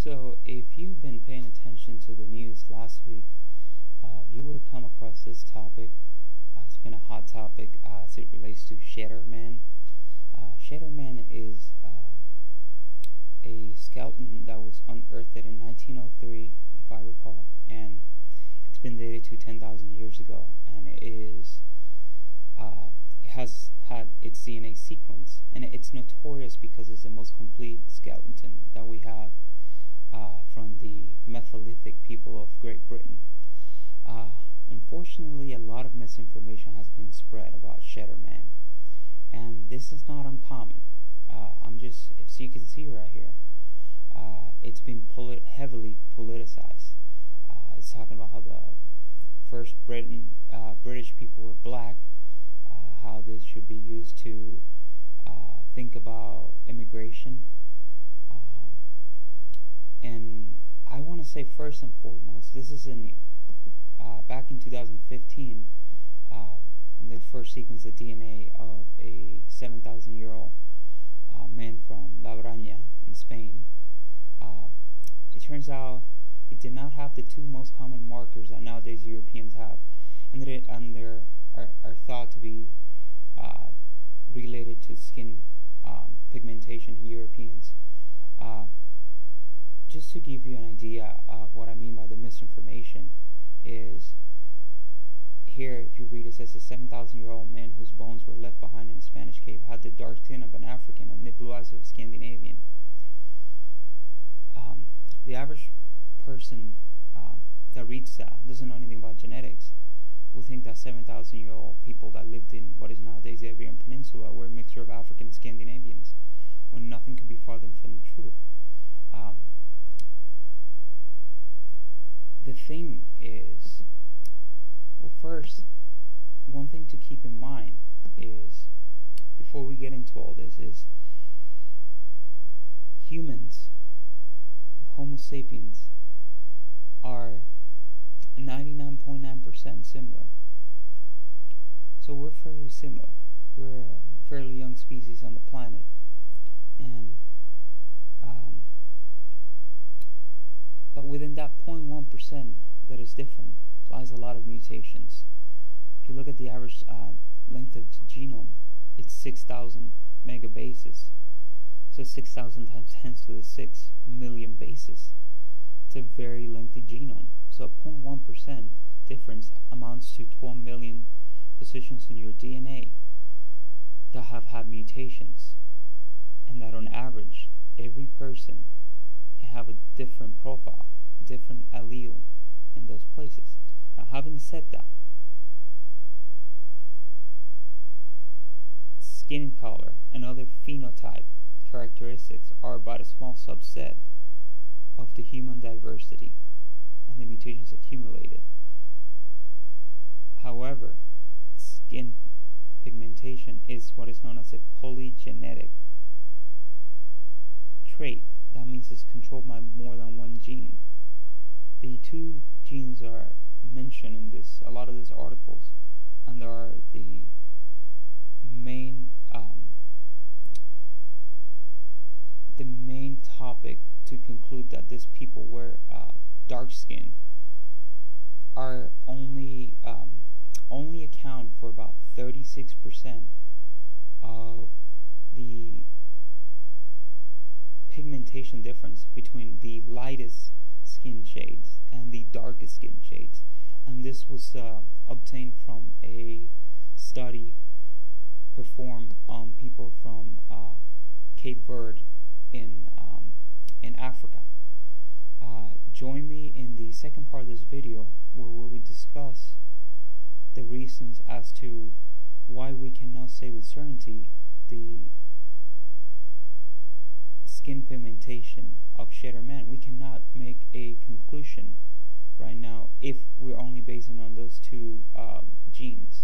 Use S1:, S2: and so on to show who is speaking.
S1: So, if you've been paying attention to the news last week, you would have come across this topic. It's been a hot topic as it relates to Cheddar Man. Cheddar Man is a skeleton that was unearthed in 1903, if I recall, and it's been dated to 10,000 years ago, and it has had its DNA sequence, and it's notorious because it's the most complete skeleton that we have from the Metholithic people of Great Britain. Unfortunately, a lot of misinformation has been spread about Cheddar Man, and this is not uncommon. So you can see right here, it's been heavily politicized. It's talking about how the first British people were black, how this should be used to think about immigration. And I want to say first and foremost, this isn't new. Back in 2015, when they first sequenced the DNA of a 7,000-year-old man from La Braña in Spain, it turns out it did not have the two most common markers that nowadays Europeans have, and they are thought to be related to skin pigmentation in Europeans. Just to give you an idea of what I mean by the misinformation is, here if you read, it says a 7,000-year-old man whose bones were left behind in a Spanish cave had the dark skin of an African and the blue eyes of a Scandinavian. The average person that reads that doesn't know anything about genetics will think that 7,000-year-old people that lived in what is nowadays the Iberian Peninsula were a mixture of African and Scandinavians, when nothing could be farther from the truth. The thing is, well, first, one thing to keep in mind is, before we get into all this, is humans, Homo sapiens, are 99.9% similar. So we're fairly similar. We're a fairly young species on the planet, and but within that 0.1% that is different lies a lot of mutations. If you look at the average length of the genome, it's 6,000 megabases. So 6,000 times 10 to the 6 million bases. It's a very lengthy genome. So a 0.1% difference amounts to 12 million positions in your DNA that have had mutations, and that on average every person can have a different profile, different allele in those places. Now, having said that, skin color and other phenotype characteristics are but a small subset of the human diversity and the mutations accumulated. However, skin pigmentation is what is known as a polygenetic trait. That means it's controlled by more than one gene. The two genes are mentioned in a lot of these articles, and they are the main topic to conclude that these people were dark skin are only account for about 36% of the pigmentation difference between the lightest skin shades and the darkest skin shades, and this was obtained from a study performed on people from Cape Verde in Africa. Join me in the second part of this video, where we will discuss the reasons as to why we cannot say with certainty the skin pigmentation of Cheddar Man. We cannot make a conclusion right now if we're only basing on those two genes.